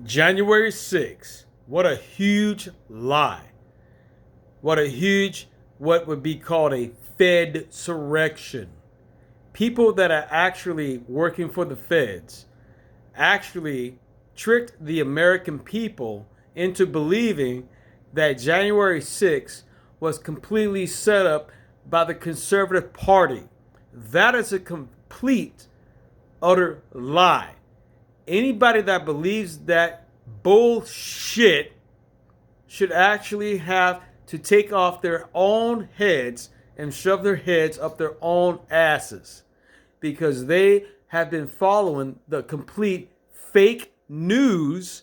January 6th. What a huge lie. What a huge, what would be called a Fed surrection. People that are actually working for the feds actually tricked the American people into believing that January 6th was completely set up by the Conservative Party. That is a complete, utter lie. Anybody that believes that bullshit should actually have to take off their own heads and shove their heads up their own asses because they have been following the complete fake news,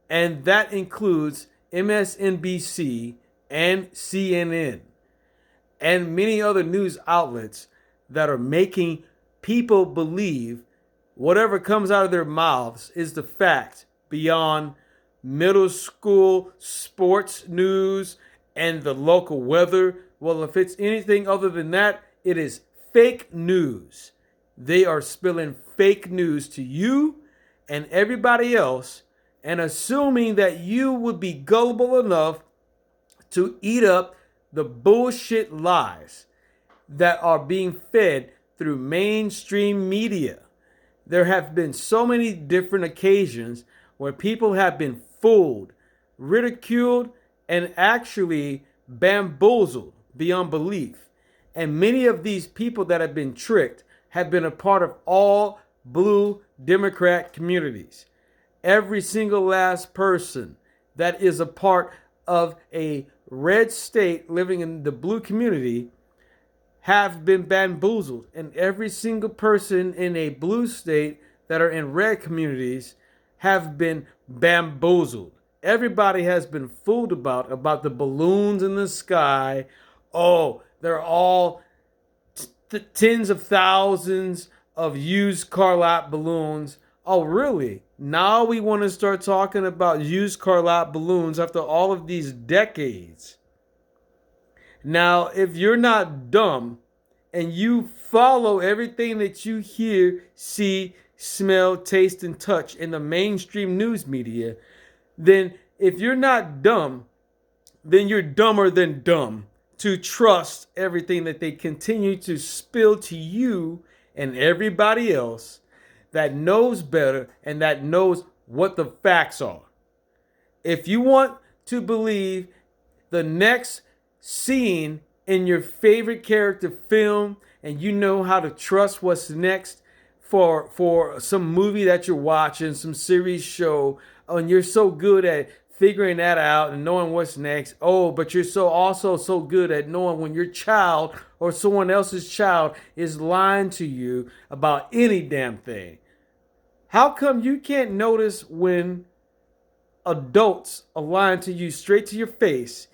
and that includes MSNBC and CNN and many other news outlets that are making people believe whatever comes out of their mouths is the fact beyond middle school sports news and the local weather. Well, if it's anything other than that, it is fake news. They are spilling fake news to you and everybody else and assuming that you would be gullible enough to eat up the bullshit lies that are being fed through mainstream media. There have been so many different occasions where people have been fooled, ridiculed, and actually bamboozled beyond belief. And many of these people that have been tricked have been a part of all blue Democrat communities. Every single last person that is a part of a red state living in the blue community have been bamboozled, and every single person in a blue state that are in red communities have been bamboozled. Everybody has been fooled about the balloons in the sky. Oh, they're all tens of thousands of used car lot balloons. Oh, really? Now we want to start talking about used car lot balloons after all of these decades. Now, if you're not dumb and you follow everything that you hear, see, smell, taste, and touch in the mainstream news media, then if you're not dumb, then you're dumber than dumb to trust everything that they continue to spill to you and everybody else that knows better and that knows what the facts are. If you want to believe the next scene in your favorite character film and you know how to trust what's next for some movie that you're watching, some series show, and you're so good at figuring that out and knowing what's next. Oh, but you're also so good at knowing when your child or someone else's child is lying to you about any damn thing. How come you can't notice when adults are lying to you straight to your face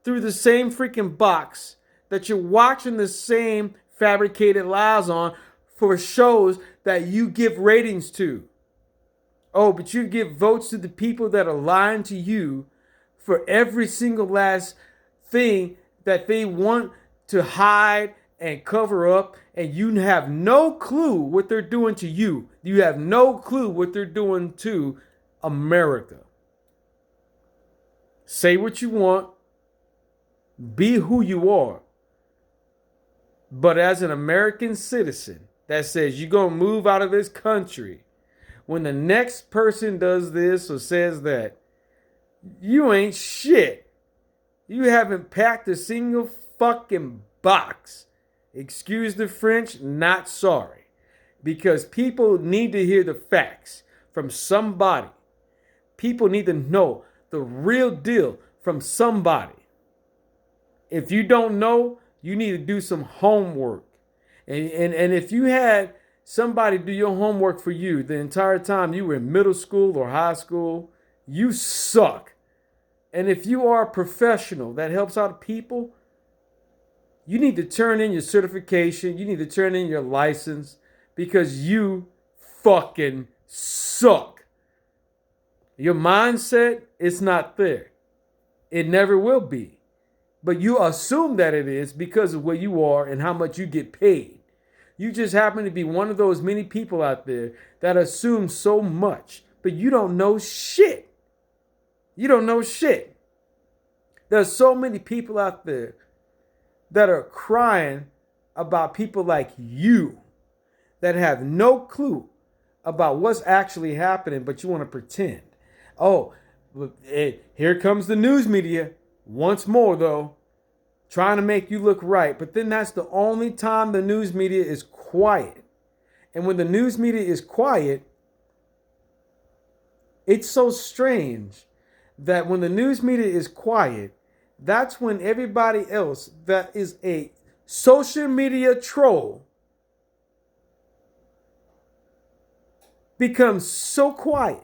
through the same freaking box that you're watching the same fabricated lies on for shows that you give ratings to? Oh, but you give votes to the people that are lying to you for every single last thing that they want to hide and cover up, and you have no clue what they're doing to you. You have no clue what they're doing to America. Say what you want, be who you are. But as an American citizen that says you're going to move out of this country, when the next person does this or says that, you ain't shit. You haven't packed a single fucking box. Excuse the French, not sorry. Because people need to hear the facts from somebody. People need to know the real deal from somebody. If you don't know, you need to do some homework. And if you had somebody do your homework for you the entire time you were in middle school or high school, you suck. And if you are a professional that helps out people, you need to turn in your certification. You need to turn in your license because you fucking suck. Your mindset is not there. It never will be. But you assume that it is because of where you are and how much you get paid. You just happen to be one of those many people out there that assume so much but you don't know shit. You don't know shit. There's so many people out there that are crying about people like you that have no clue about what's actually happening, but you want to pretend. Oh, here comes the news media once more, though, trying to make you look right. But then that's the only time the news media is quiet. And when the news media is quiet, it's so strange that when the news media is quiet, that's when everybody else that is a social media troll becomes so quiet.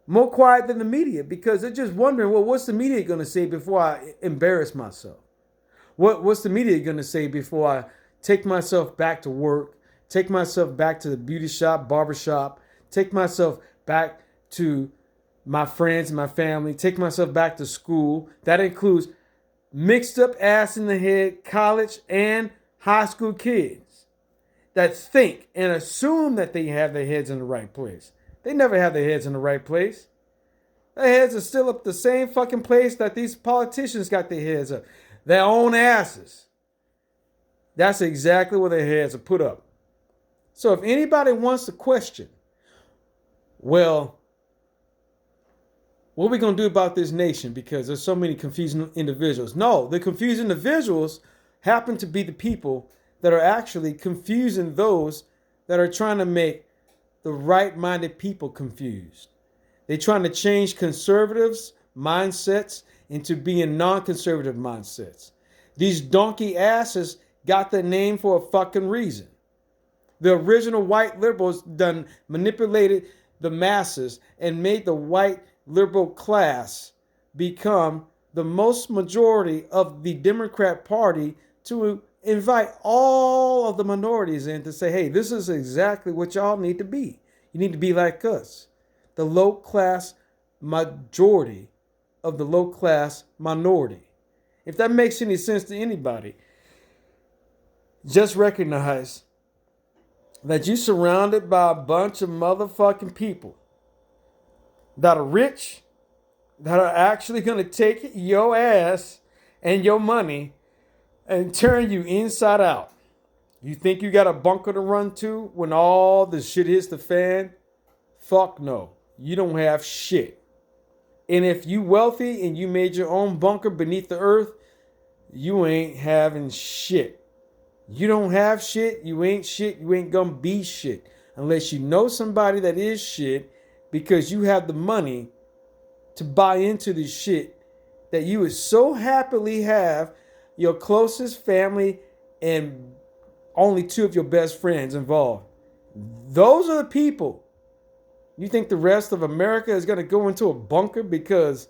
More quiet than the media, because they're just wondering, well, what's the media going to say before I embarrass myself? What's the media going to say before I take myself back to work, take myself back to the beauty shop, barber shop, take myself back to my friends and my family, take myself back to school? That includes mixed up ass in the head college and high school kids that think and assume that they have their heads in the right place. They never have their heads in the right place. Their heads are still up the same fucking place that these politicians got their heads up. Their own asses. That's exactly where their heads are put up. So if anybody wants to question, well, what are we going to do about this nation because there's so many confusing individuals? No, the confused individuals happen to be the people that are actually confusing those that are trying to make the right-minded people confused. They're trying to change conservatives' mindsets into being non-conservative mindsets. These donkey asses got their name for a fucking reason. The original white liberals done manipulated the masses and made the white liberal class become the most majority of the Democrat Party to invite all of the minorities in to say, hey, this is exactly what y'all need to be. You need to be like us. The low class majority of the low class minority. If that makes any sense to anybody, just recognize that you're surrounded by a bunch of motherfucking people that are rich, that are actually going to take your ass and your money and turn you inside out. You think you got a bunker to run to when all the shit hits the fan? Fuck no. You don't have shit. And if you wealthy and you made your own bunker beneath the earth, you ain't having shit. You don't have shit, you ain't shit, you ain't gonna be shit. Unless you know somebody that is shit because you have the money to buy into the shit that you would so happily have your closest family and only two of your best friends involved. Those are the people. You think the rest of America is going to go into a bunker because,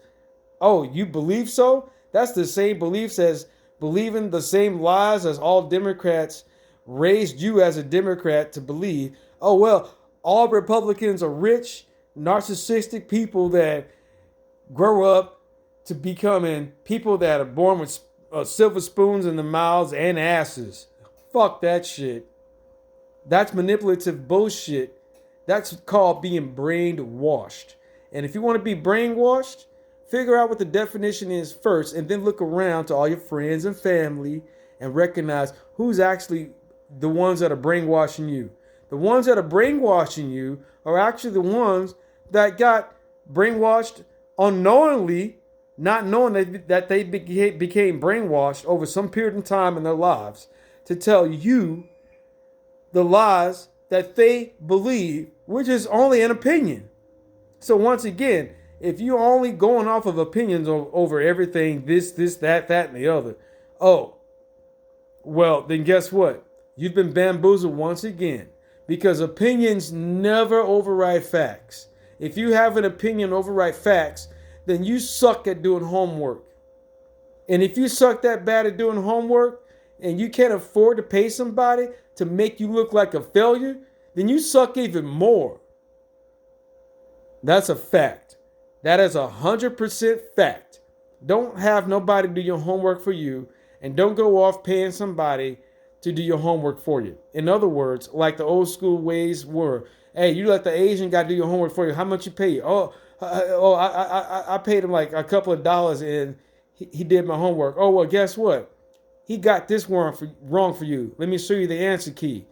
oh, you believe so? That's the same beliefs as believing the same lies as all Democrats raised you as a Democrat to believe. Oh, well, all Republicans are rich, narcissistic people that grow up to becoming people that are born with silver spoons in their mouths and asses. Fuck that shit. That's manipulative bullshit. That's called being brainwashed. And if you want to be brainwashed, figure out what the definition is first and then look around to all your friends and family and recognize who's actually the ones that are brainwashing you. The ones that are brainwashing you are actually the ones that got brainwashed unknowingly, not knowing that they became brainwashed over some period of time in their lives to tell you the lies that they believe, which is only an opinion. So once again, if you're only going off of opinions over everything, this, that, and the other, oh, well, then guess what? You've been bamboozled once again, because opinions never override facts. If you have an opinion override facts, then you suck at doing homework. And if you suck that bad at doing homework and you can't afford to pay somebody to make you look like a failure, then you suck even more. That's a fact. That is 100% fact. Don't have nobody do your homework for you, and don't go off paying somebody to do your homework for you. In other words, like the old school ways were, Hey, you let the Asian guy do your homework for you. How much you pay you? I paid him like a couple of dollars and he did my homework. Oh, well, guess what? He got this wrong for you. Let me show you the answer key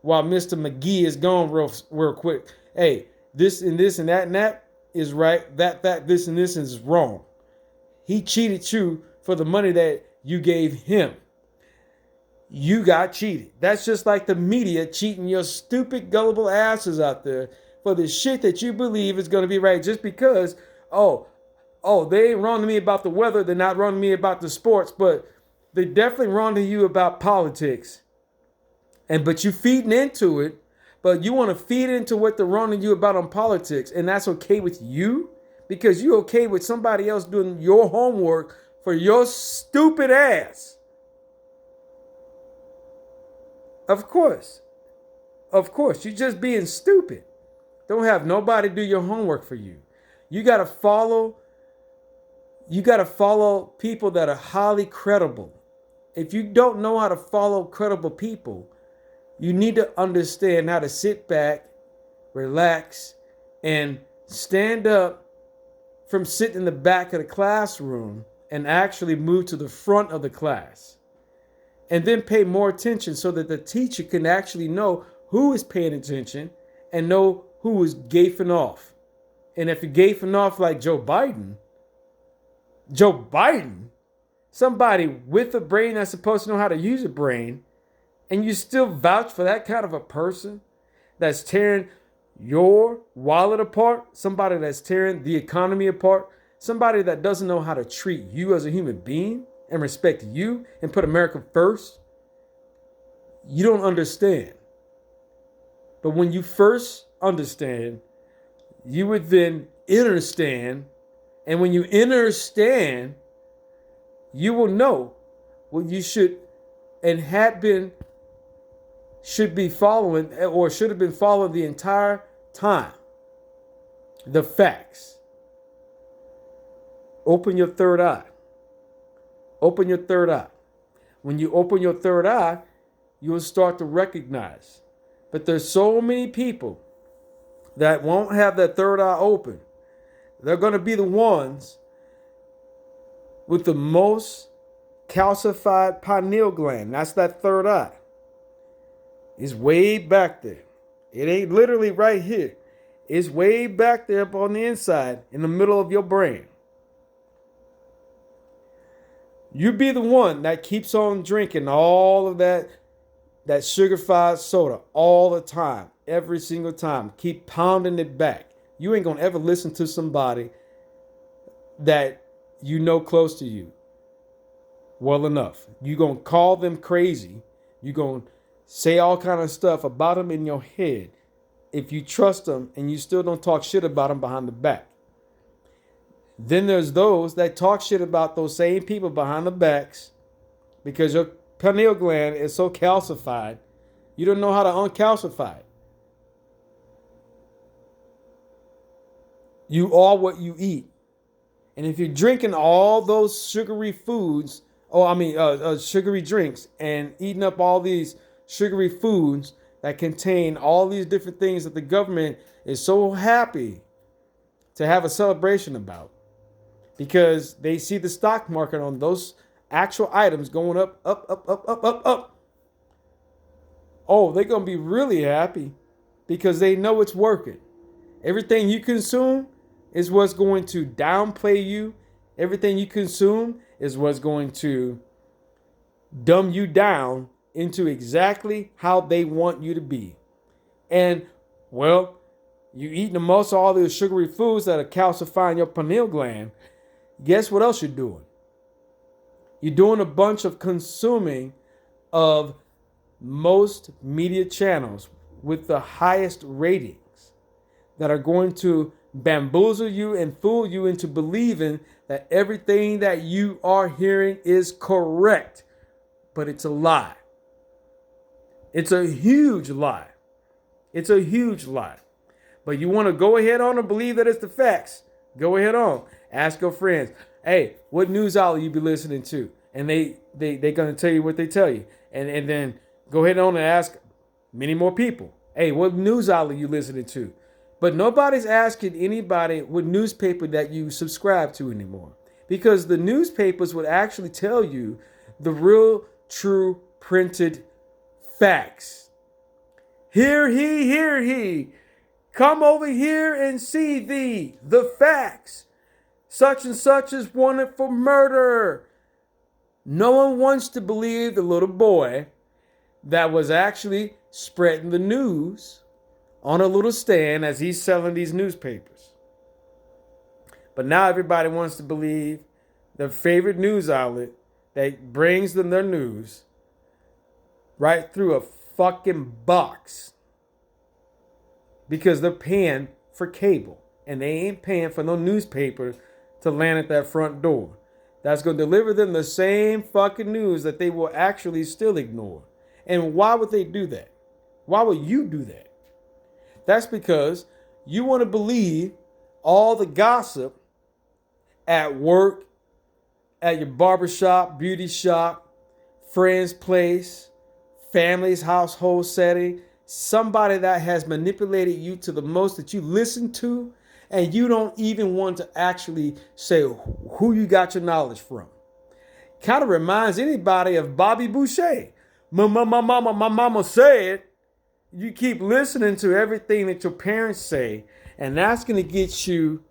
while Mr. McGee is gone real quick. Hey, this and that is right. This and this is wrong. He cheated you for the money that you gave him. You got cheated. That's just like the media cheating your stupid, gullible asses out there for the shit that you believe is going to be right just because, they ain't wrong to me about the weather. They're not wrong to me about the sports, but they definitely wrong to you about politics. But you feeding into it, but you want to feed into what they're wrong to you about on politics, and that's okay with you because you're okay with somebody else doing your homework for your stupid ass. Of course, you're just being stupid. Don't have nobody do your homework for you. You gotta follow people that are highly credible. If you don't know how to follow credible people, you need to understand how to sit back, relax, and stand up from sitting in the back of the classroom and actually move to the front of the class. And then pay more attention so that the teacher can actually know who is paying attention and know who is gaping off. And if you're gaping off like Joe Biden, somebody with a brain that's supposed to know how to use a brain, and you still vouch for that kind of a person that's tearing your wallet apart, somebody that's tearing the economy apart, somebody that doesn't know how to treat you as a human being and respect you and put America first, you don't understand. But when you first understand, you would then understand. And when you understand, you will know what you should and should be following or should have been following the entire time. The facts. Open your third eye. Open your third eye. When you open your third eye, you will start to recognize. But there's so many people that won't have that third eye open. They're going to be the ones with the most calcified pineal gland. That's that third eye. It's way back there. It ain't literally right here. It's way back there up on the inside in the middle of your brain. You be the one that keeps on drinking all of that sugar-fied soda all the time, every single time. Keep pounding it back. You ain't going to ever listen to somebody that you know close to you well enough. You're going to call them crazy. You're going to say all kind of stuff about them in your head if you trust them and you still don't talk shit about them behind the back. Then there's those that talk shit about those same people behind the backs because your pineal gland is so calcified, you don't know how to uncalcify it. You are what you eat. And if you're drinking all those sugary foods, sugary drinks and eating up all these sugary foods that contain all these different things that the government is so happy to have a celebration about, because they see the stock market on those actual items going up. Oh, they're going to be really happy because they know it's working. Everything you consume is what's going to downplay you. Everything you consume is what's going to dumb you down into exactly how they want you to be. And, well, you eating the most of all those sugary foods that are calcifying your pineal gland. Guess what else you're doing? You're doing a bunch of consuming of most media channels with the highest ratings that are going to bamboozle you and fool you into believing that everything that you are hearing is correct. But it's a lie. It's a huge lie. It's a huge lie. But you want to go ahead on and believe that it's the facts. Go ahead on. Ask your friends, hey, what news outlet you be listening to? And they're going to tell you what they tell you. And then go ahead on and ask many more people. Hey, what news outlet you listening to? But nobody's asking anybody what newspaper that you subscribe to anymore. Because the newspapers would actually tell you the real, true, printed facts. Hear he. Come over here and see the facts. Such and such is wanted for murder. No one wants to believe the little boy that was actually spreading the news on a little stand as he's selling these newspapers. But now everybody wants to believe their favorite news outlet that brings them their news right through a fucking box because they're paying for cable and they ain't paying for no newspaper to land at that front door. That's going to deliver them the same fucking news that they will actually still ignore. And why would they do that? Why would you do that? That's because you want to believe all the gossip at work, at your barbershop, beauty shop, friend's place, family's household setting, somebody that has manipulated you to the most that you listen to, and you don't even want to actually say who you got your knowledge from. Kind of reminds anybody of Bobby Boucher. My mama said. You keep listening to everything that your parents say, and that's going to get you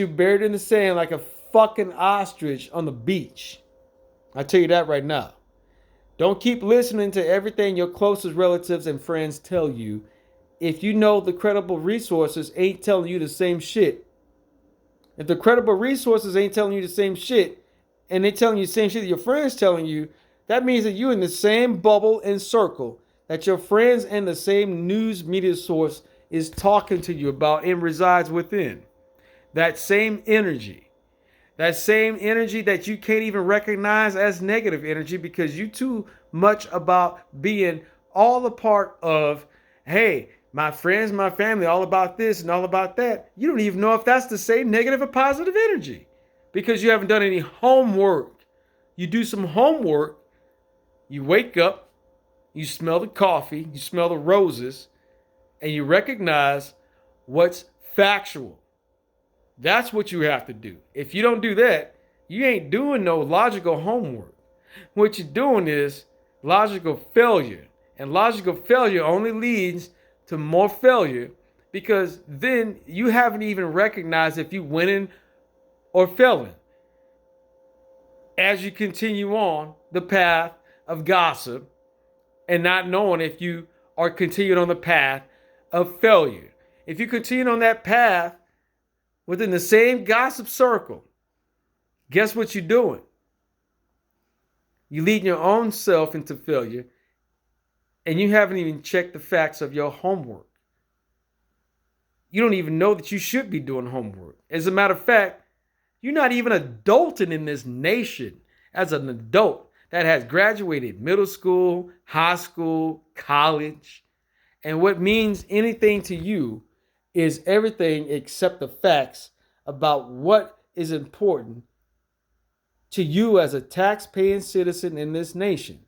buried in the sand like a fucking ostrich on the beach. I tell you that right now. Don't keep listening to everything your closest relatives and friends tell you if you know the credible resources ain't telling you the same shit. If the credible resources ain't telling you the same shit, and they telling you the same shit that your friends telling you, that means that you're in the same bubble and circle that your friends and the same news media source is talking to you about and resides within. That same energy. That same energy that you can't even recognize as negative energy because you too much about being all a part of, hey, my friends, my family, all about this and all about that. You don't even know if that's the same negative or positive energy because you haven't done any homework. You do some homework. You wake up, you smell the coffee, you smell the roses, and you recognize what's factual. That's what you have to do. If you don't do that, you ain't doing no logical homework. What you're doing is logical failure. And logical failure only leads to more failure because then you haven't even recognized if you're winning or failing. As you continue on the path of gossip and not knowing if you are continuing on the path of failure. If you continue on that path within the same gossip circle, guess what you're doing? You're leading your own self into failure and you haven't even checked the facts of your homework. You don't even know that you should be doing homework. As a matter of fact, you're not even adulting in this nation as an adult that has graduated middle school, high school, college. And what means anything to you is everything except the facts about what is important to you as a tax-paying citizen in this nation.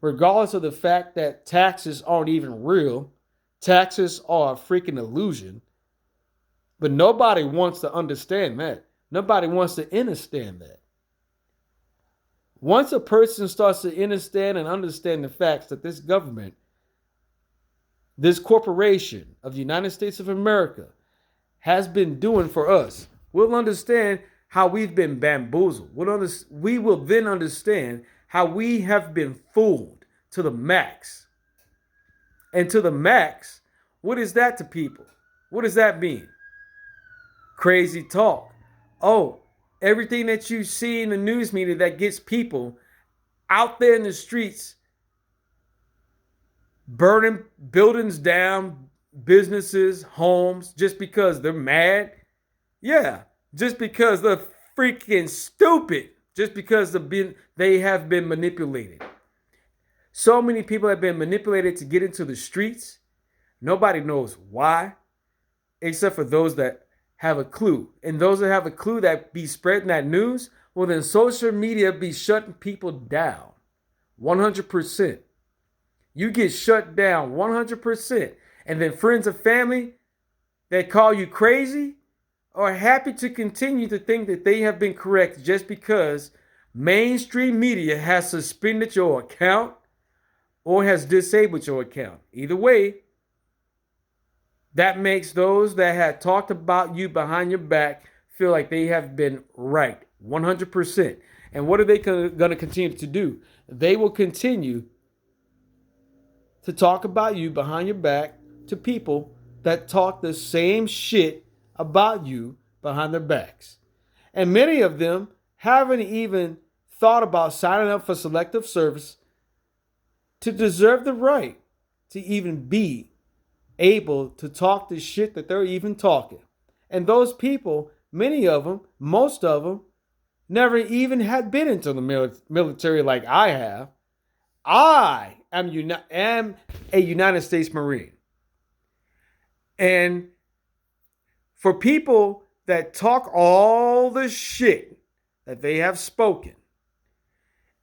Regardless of the fact that taxes aren't even real, taxes are a freaking illusion. But nobody wants to understand that. Nobody wants to understand that. Once a person starts to understand and understand the facts that this government, this corporation of the United States of America has been doing for us, we'll understand how we've been bamboozled. We will then understand how we have been fooled to the max. And to the max, what is that to people? What does that mean? Crazy talk. Oh, everything that you see in the news media that gets people out there in the streets burning buildings down, businesses, homes, just because they're mad. Yeah, just because they're freaking stupid. Just because they have been manipulated. So many people have been manipulated to get into the streets. Nobody knows why, except for those that have a clue. And those that have a clue that be spreading that news, well then social media be shutting people down. 100%. You get shut down 100%. And then friends and family that call you crazy are happy to continue to think that they have been correct just because mainstream media has suspended your account or has disabled your account. Either way, that makes those that had talked about you behind your back feel like they have been right 100%. And what are they going to continue to do? They will continue to talk about you behind your back to people that talk the same shit about you behind their backs. And many of them haven't even thought about signing up for selective service to deserve the right to even be able to talk the shit that they're even talking. And those people, many of them, most of them, never even had been into the military like I have. I am a United States Marine. And for people that talk all the shit that they have spoken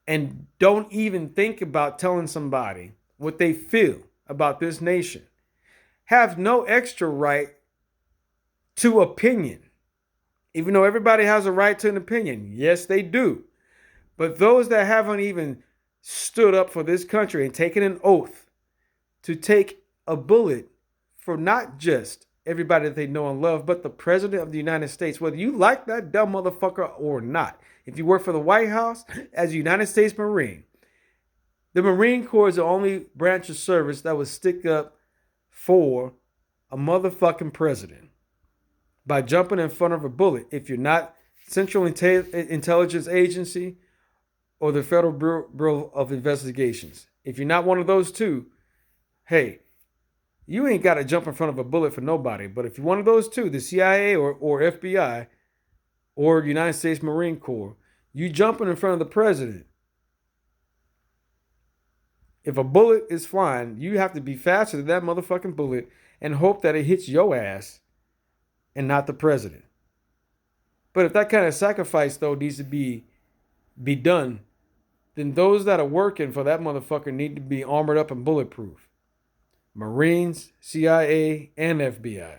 and don't even think about telling somebody what they feel about this nation, have no extra right to opinion. Even though everybody has a right to an opinion. Yes, they do. But those that haven't even stood up for this country and taken an oath to take a bullet for not just everybody that they know and love, but the President of the United States, whether you like that dumb motherfucker or not. If you work for the White House as a United States Marine, the Marine Corps is the only branch of service that would stick up for a motherfucking president by jumping in front of a bullet. If you're not Central Intelligence Agency or the Federal Bureau of Investigations, if you're not one of those two, hey, you ain't got to jump in front of a bullet for nobody. But if you're one of those two, the CIA or FBI or United States Marine Corps, you jumping in front of the president. If a bullet is flying, you have to be faster than that motherfucking bullet and hope that it hits your ass and not the president. But if that kind of sacrifice, though, needs to be done, then those that are working for that motherfucker need to be armored up and bulletproof. Marines, CIA, and FBI.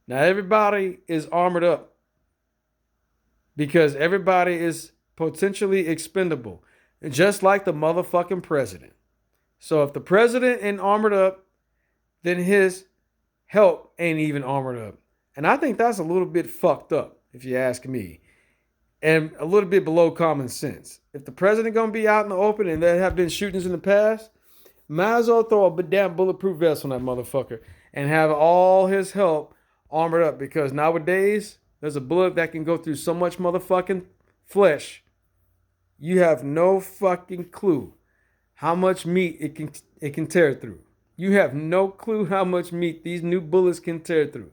Now, everybody is armored up because everybody is potentially expendable, just like the motherfucking president. So if the president ain't armored up, then his help ain't even armored up. And I think that's a little bit fucked up, if you ask me. And a little bit below common sense. If the president gonna be out in the open and there have been shootings in the past, might as well throw a damn bulletproof vest on that motherfucker and have all his help armored up, because nowadays there's a bullet that can go through so much motherfucking flesh. You have no fucking clue how much meat it can tear through. You have no clue how much meat these new bullets can tear through.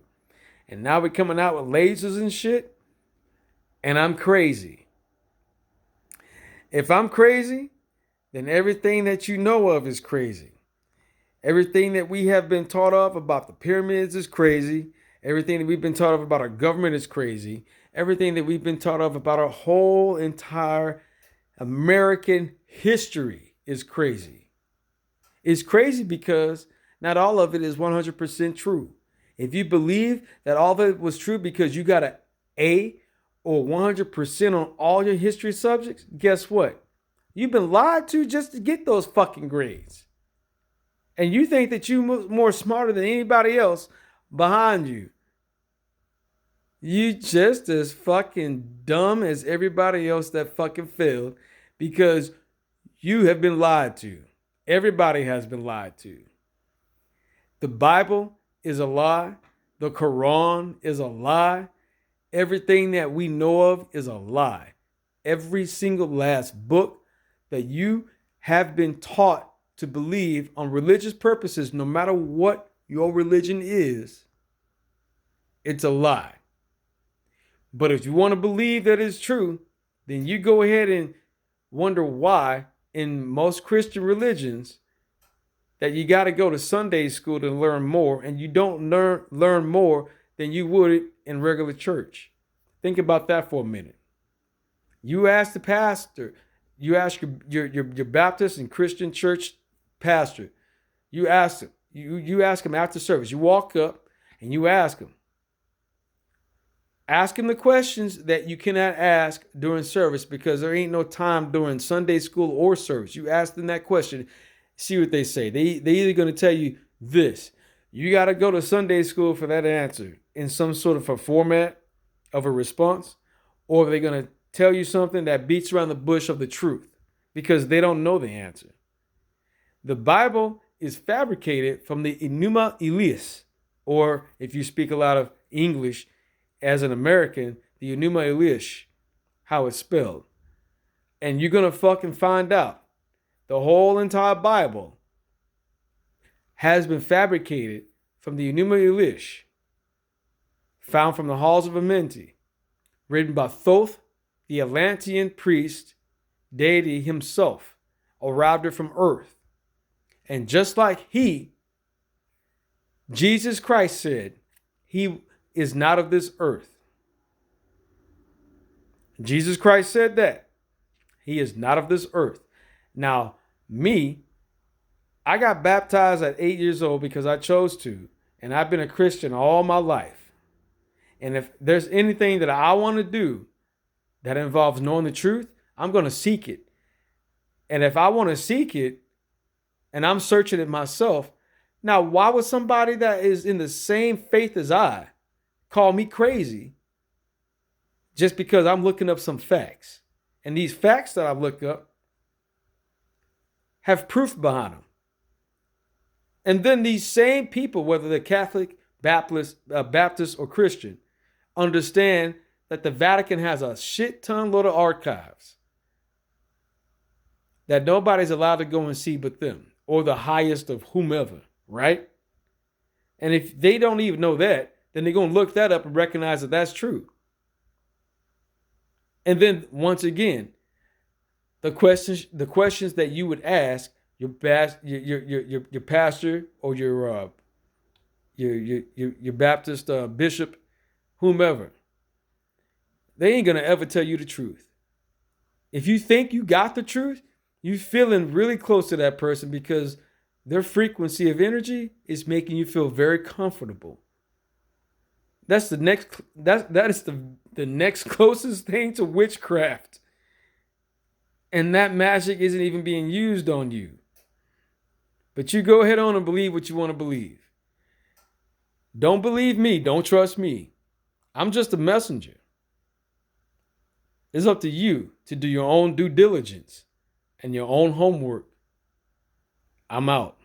And now we're coming out with lasers and shit. And I'm crazy. If I'm crazy, then everything that you know of is crazy. Everything that we have been taught of about the pyramids is crazy. Everything that we've been taught of about our government is crazy. Everything that we've been taught of about our whole entire American history is crazy. It's crazy because not all of it is 100% true. If you believe that all of it was true because you got an A or 100% on all your history subjects, guess what? You've been lied to just to get those fucking grades. And you think that you're more smarter than anybody else behind you. You just as fucking dumb as everybody else that fucking failed, because you have been lied to. Everybody has been lied to. The Bible is a lie. The Quran is a lie. Everything that we know of is a lie. Every single last book that you have been taught to believe on religious purposes, no matter what your religion is, it's a lie. But if you want to believe that it's true, then you go ahead and wonder why in most Christian religions that you got to go to Sunday school to learn more, and you don't learn more than you would in regular church. Think about that for a minute. You ask the pastor, You ask your Baptist and Christian church pastor. You ask him. You ask him after service. You walk up and you ask him. Ask him the questions that you cannot ask during service because there ain't no time during Sunday school or service. You ask them that question, see what they say. They either going to tell you this. You got to go to Sunday school for that answer in some sort of a format of a response, or they're going to tell you something that beats around the bush of the truth because they don't know the answer. The Bible is fabricated from the Enuma Elias, or if you speak a lot of English as an American, the Enuma Elias, how it's spelled. And you're going to fucking find out the whole entire Bible has been fabricated from the Enuma Elias, found from the halls of Amenti, written by Thoth, the Atlantean priest, deity himself, arrived it from earth. And just like Jesus Christ said, he is not of this earth. Jesus Christ said that. He is not of this earth. Now, I got baptized at 8 years old because I chose to. And I've been a Christian all my life. And if there's anything that I want to do that involves knowing the truth, I'm going to seek it. And if I want to seek it, and I'm searching it myself, now why would somebody that is in the same faith as I call me crazy just because I'm looking up some facts? And these facts that I've looked up have proof behind them. And then these same people, whether they're Catholic, Baptist, or Christian, understand that the Vatican has a shit ton load of archives that nobody's allowed to go and see but them, or the highest of whomever, right? And if they don't even know that, then they're going to look that up and recognize that that's true. And then once again, the questions that you would ask your pastor or your Baptist bishop, whomever, they ain't gonna ever tell you the truth. If you think you got the truth, you feeling really close to that person because their frequency of energy is making you feel very comfortable. That's the next. That is the next closest thing to witchcraft, and that magic isn't even being used on you. But you go ahead on and believe what you want to believe. Don't believe me. Don't trust me. I'm just a messenger. It's up to you to do your own due diligence and your own homework. I'm out.